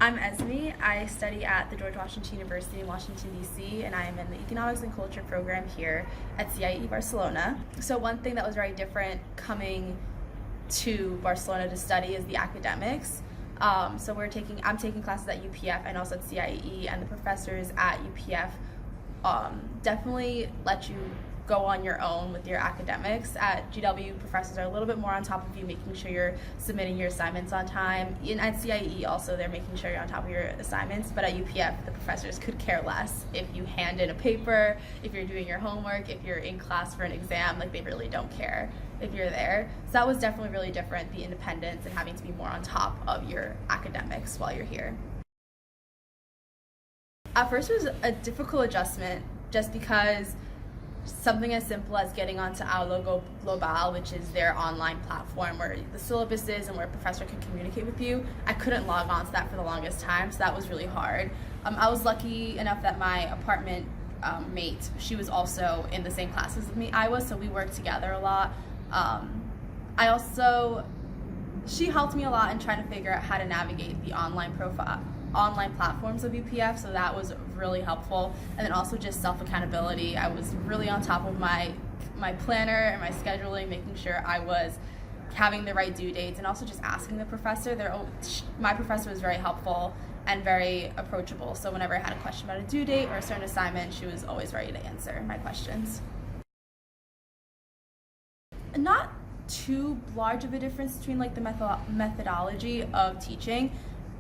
I'm Esmy. I study at the George Washington University in Washington, D.C., and I am in the Economics and Culture program here at CIEE Barcelona. So one thing that was very different coming to Barcelona to study is the academics. I'm taking classes at UPF and also at CIEE, and the professors at UPF definitely let you go on your own with your academics. At GW, professors are a little bit more on top of you, making sure you're submitting your assignments on time. And at CIEE also, they're making sure you're on top of your assignments, but at UPF, the professors could care less if you hand in a paper, if you're doing your homework, if you're in class for an exam. Like, they really don't care if you're there. So that was definitely really different, the independence and having to be more on top of your academics while you're here. At first, it was a difficult adjustment just because something as simple as getting onto Aula Global, which is their online platform where the syllabus is and where a professor can communicate with you, I couldn't log on to that for the longest time, so that was really hard. I was lucky enough that my apartment mate, she was also in the same classes as me I was, so we worked together a lot. She helped me a lot in trying to figure out how to navigate the online platforms of UPF, so that was really helpful. And then also just self-accountability. I was really on top of my planner and my scheduling, making sure I was having the right due dates, and also just asking the professor. My professor was very helpful and very approachable, so whenever I had a question about a due date or a certain assignment, she was always ready to answer my questions. Not too large of a difference between like the methodology of teaching.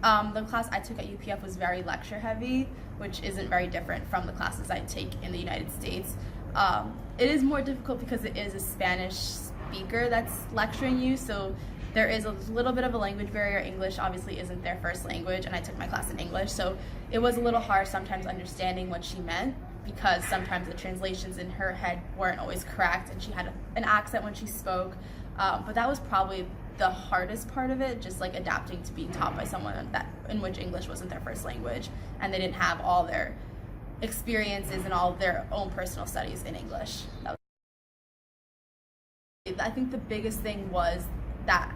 The class I took at UPF was very lecture heavy, which isn't very different from the classes I take in the United States. It is more difficult because it is a Spanish speaker that's lecturing you, so there is a little bit of a language barrier. English obviously isn't their first language, and I took my class in English, so it was a little hard sometimes understanding what she meant, because sometimes the translations in her head weren't always correct, and she had an accent when she spoke. But that was probably the hardest part of it, just like adapting to being taught by someone in which English wasn't their first language, and they didn't have all their experiences and all their own personal studies in English. I think the biggest thing was that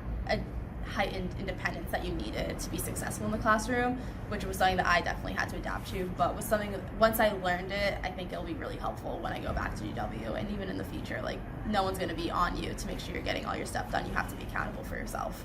heightened independence that you needed to be successful in the classroom, which was something that I definitely had to adapt to, but was something that once I learned it, I think it'll be really helpful when I go back to GW, and even in the future. Like, no one's going to be on you to make sure you're getting all your stuff done. You have to be accountable for yourself.